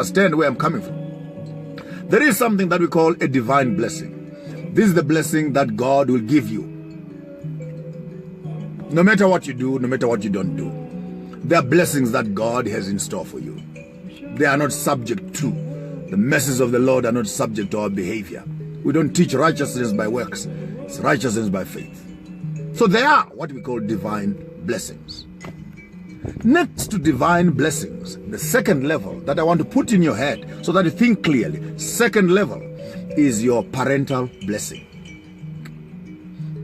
understand where I'm coming from. There is something that we call a divine blessing. This is the blessing that God will give you. No matter what you do, no matter what you don't do, there are blessings that God has in store for you. They are not subject to. The mercies of the Lord are not subject to our behavior. We don't teach righteousness by works. It's righteousness by faith. So they are what we call divine blessings. Next to divine blessings, the second level that I want to put in your head so that you think clearly, second level is your parental blessing.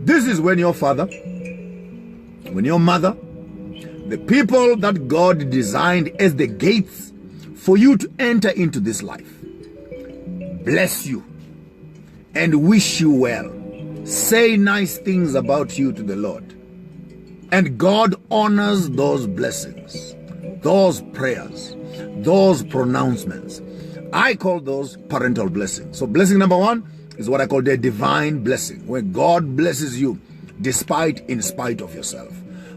This is when your father, when your mother, the people that God designed as the gates for you to enter into this life, bless you and wish you well, say nice things about you to the Lord. And God honors those blessings, those prayers, those pronouncements. I call those parental blessings. So blessing number one is what I call the divine blessing, when God blesses you in spite of yourself.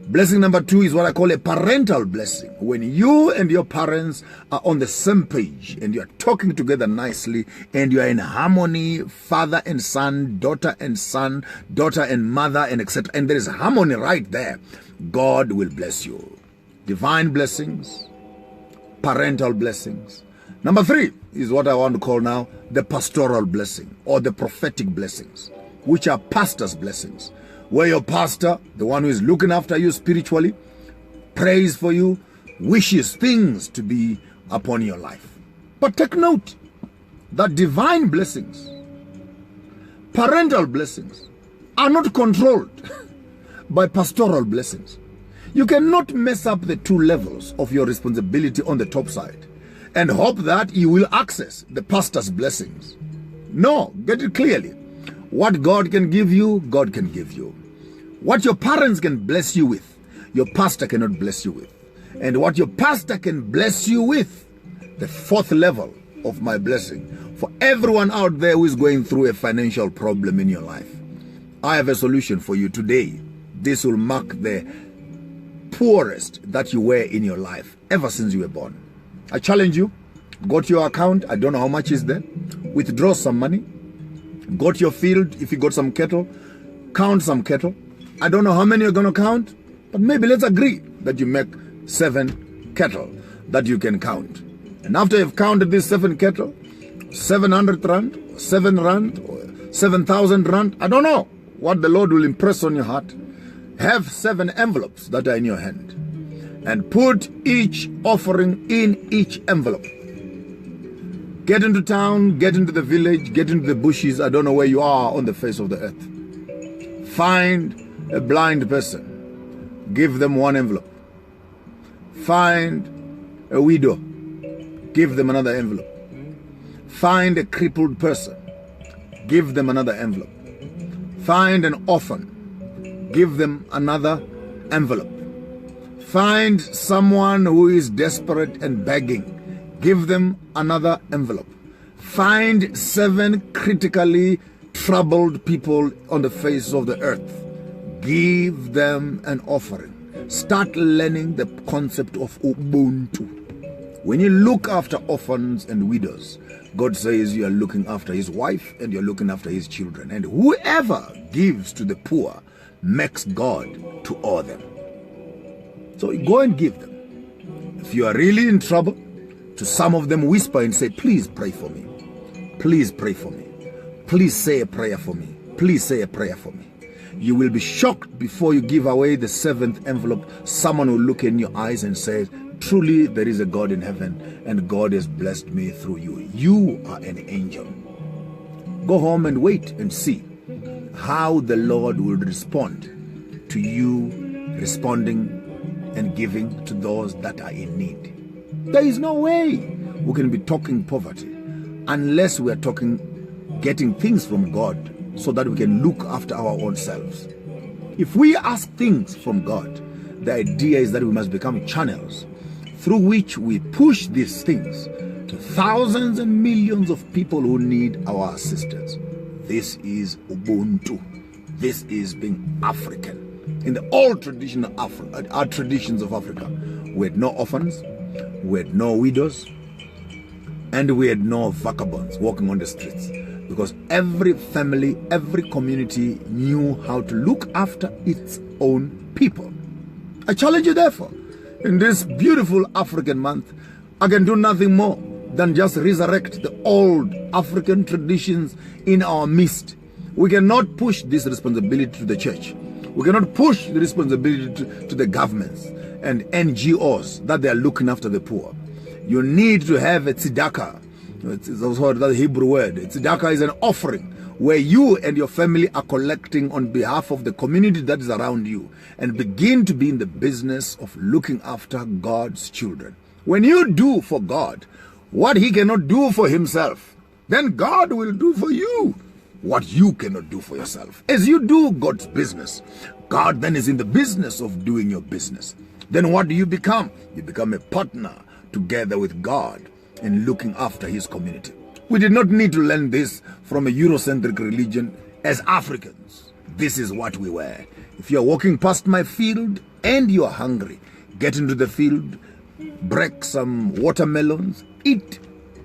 Blessing number two is what I call a parental blessing, when you and your parents are on the same page and you are talking together nicely and you are in harmony, father and son, daughter and mother, and etc. And there is harmony right there. God will bless you. Divine blessings, parental blessings. Number three is what I want to call now the pastoral blessing or the prophetic blessings, which are pastor's blessings, where your pastor, the one who is looking after you spiritually, prays for you, wishes things to be upon your life. But take note that divine blessings, parental blessings, are not controlled by pastoral blessings. You cannot mess up the two levels of your responsibility on the top side and hope that you will access the pastor's blessings. No, get it clearly. What God can give you, God can give you. What your parents can bless you with, your pastor cannot bless you with. And what your pastor can bless you with, the fourth level of my blessing, for everyone out there who is going through a financial problem in your life, I have a solution for you today. This will mark the poorest that you were in your life ever since you were born. I challenge you, go to your account, I don't know how much is there, withdraw some money, go to your field, if you got some cattle, count some cattle. I don't know how many you're going to count, but maybe let's agree that you make 7 cattle that you can count. And after you've counted these 7 cattle, 700 rand, 7 rand, or 7,000 rand, I don't know what the Lord will impress on your heart. Have 7 envelopes that are in your hand and put each offering in each envelope. Get into town, get into the village, get into the bushes. I don't know where you are on the face of the earth. Find a blind person, give them 1 envelope. Find a widow, give them another envelope. Find a crippled person, give them another envelope. Find an orphan, give them another envelope. Find someone who is desperate and begging, give them another envelope. Find 7 critically troubled people on the face of the earth. Give them an offering. Start learning the concept of ubuntu. When you look after orphans and widows, God says you are looking after his wife and you're looking after his children. And whoever gives to the poor makes God to owe them. So go and give them. If you are really in trouble, to some of them whisper and say, please pray for me. Please pray for me. Please say a prayer for me. Please say a prayer for me. You will be shocked before you give away the 7th envelope. Someone will look in your eyes and say, truly there is a God in heaven and God has blessed me through you. You are an angel. Go home and wait and see how the Lord will respond to you responding and giving to those that are in need. There is no way we can be talking poverty unless we are talking getting things from God, so that we can look after our own selves. If we ask things from God, the idea is that we must become channels through which we push these things to thousands and millions of people who need our assistance. This is ubuntu. This is being African. In the old tradition of our traditions of Africa, we had no orphans, we had no widows, and we had no vagabonds walking on the streets, because every family, every community knew how to look after its own people. I challenge you, therefore, in this beautiful African month, I can do nothing more than just resurrect the old African traditions in our midst. We cannot push this responsibility to the church. We cannot push the responsibility to the governments and NGOs that they are looking after the poor. You need to have a tzedakah. It's also the Hebrew word. Tzedakah is an offering where you and your family are collecting on behalf of the community that is around you, and begin to be in the business of looking after God's children. When you do for God what he cannot do for himself, then God will do for you what you cannot do for yourself. As you do God's business, God then is in the business of doing your business. Then what do you become? You become a partner together with God in looking after his community. We did not need to learn this from a Eurocentric religion. As Africans, this is what we were. If you're walking past my field and you're hungry, get into the field, break some watermelons, eat,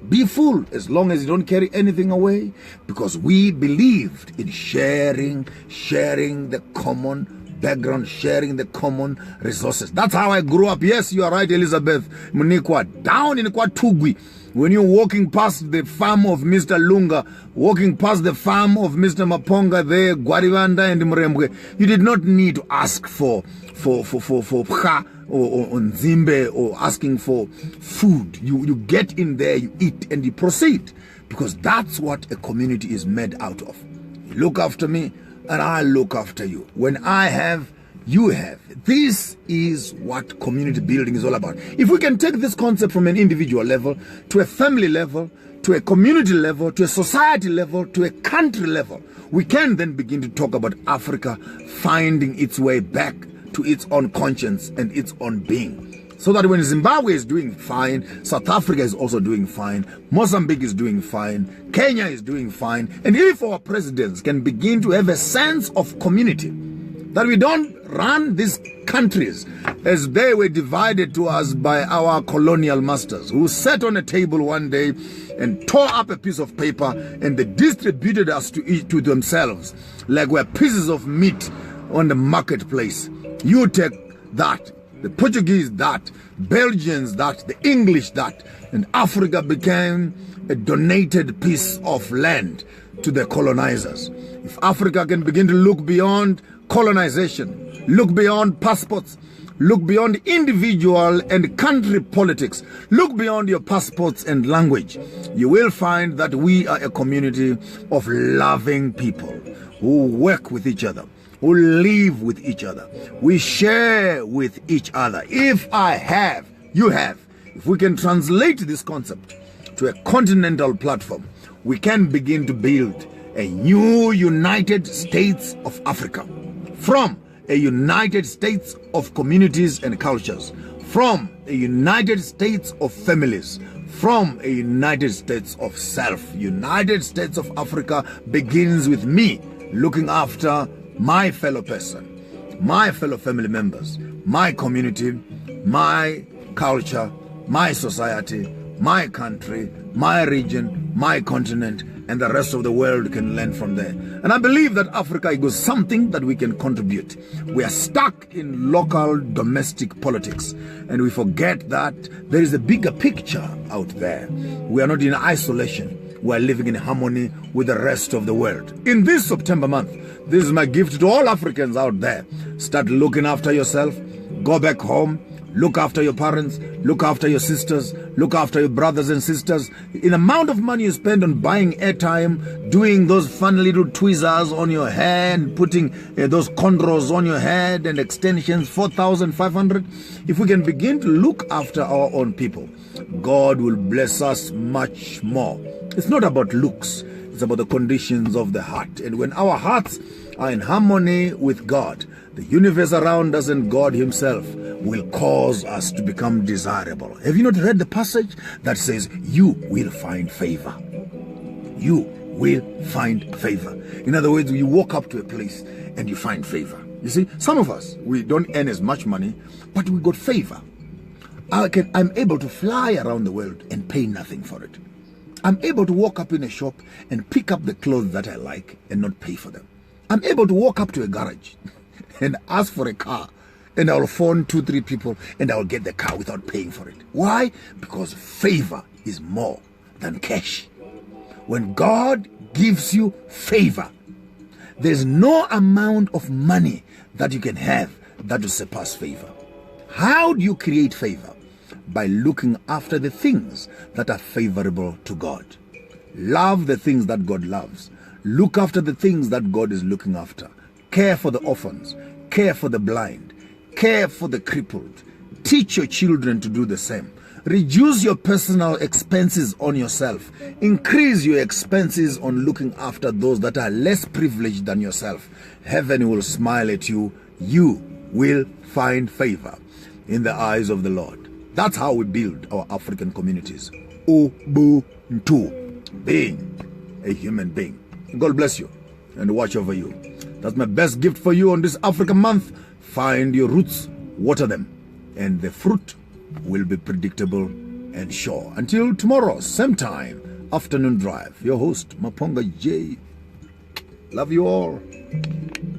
be full, as long as you don't carry anything away, because we believed in sharing the common background, sharing the common resources. That's how I grew up. Yes, you are right, Elizabeth Munikwa, down in Kwatugwi. When you're walking past the farm of Mr. Lunga, walking past the farm of Mr. Maponga there, Guarivanda and Mrembwe, you did not need to ask for pcha or nzimbe or asking for food. You get in there, you eat, and you proceed, because that's what a community is made out of. You look after me, and I look after you. When I have, you have. This is what community building is all about. If we can take this concept from an individual level to a family level, to a community level, to a society level, to a country level, we can then begin to talk about Africa finding its way back to its own conscience and its own being. So that when Zimbabwe is doing fine, South Africa is also doing fine, Mozambique is doing fine, Kenya is doing fine, and if our presidents can begin to have a sense of community, that we don't run these countries as they were divided to us by our colonial masters, who sat on a table one day and tore up a piece of paper and they distributed us to themselves like we're pieces of meat on the marketplace. You take that, the Portuguese that, Belgians that, the English that, and Africa became a donated piece of land to the colonizers. If Africa can begin to look beyond colonization, look beyond passports, look beyond individual and country politics, look beyond your passports and language, you will find that we are a community of loving people who work with each other, who live with each other. We share with each other. If I have, you have. If we can translate this concept to a continental platform, we can begin to build a new United States of Africa, from a United States of communities and cultures, from a United States of families, from a United States of self. United States of Africa begins with me looking after my fellow person, my fellow family members, my community, my culture, my society, my country, my region, my continent, and the rest of the world can learn from there. And I believe that Africa is something that we can contribute. We are stuck in local domestic politics, and we forget that there is a bigger picture out there. We are not in isolation. We are living in harmony with the rest of the world. In this September month, this is my gift to all Africans out there. Start looking after yourself. Go back home. Look after your parents, look after your sisters, look after your brothers and sisters. In the amount of money you spend on buying airtime, doing those fun little tweezers on your head, putting those cornrows on your head and extensions, 4,500. If we can begin to look after our own people, God will bless us much more. It's not about looks, it's about the conditions of the heart. And when our hearts are in harmony with God, the universe around us and God himself will cause us to become desirable. Have you not read the passage that says, you will find favor? You will find favor. In other words, you walk up to a place and you find favor. You see, some of us, we don't earn as much money, but we got favor. I'm able to fly around the world and pay nothing for it. I'm able to walk up in a shop and pick up the clothes that I like and not pay for them. I'm able to walk up to a garage and ask for a car, and I'll phone 2-3 people and I'll get the car without paying for it. Why? Because favor is more than cash. When God gives you favor, there's no amount of money that you can have that will surpass favor. How do you create favor? By looking after the things that are favorable to God. Love the things that God loves. Look after the things that God is looking after. Care for the orphans. Care for the blind. Care for the crippled. Teach your children to do the same. Reduce your personal expenses on yourself. Increase your expenses on looking after those that are less privileged than yourself. Heaven will smile at you. You will find favor in the eyes of the Lord. That's how we build our African communities. Ubuntu. Being a human being. God bless you and watch over you. That's my best gift for you on this African month. Find your roots, water them, and the fruit will be predictable and sure. Until tomorrow, same time, afternoon drive. Your host, Maponga J. Love you all.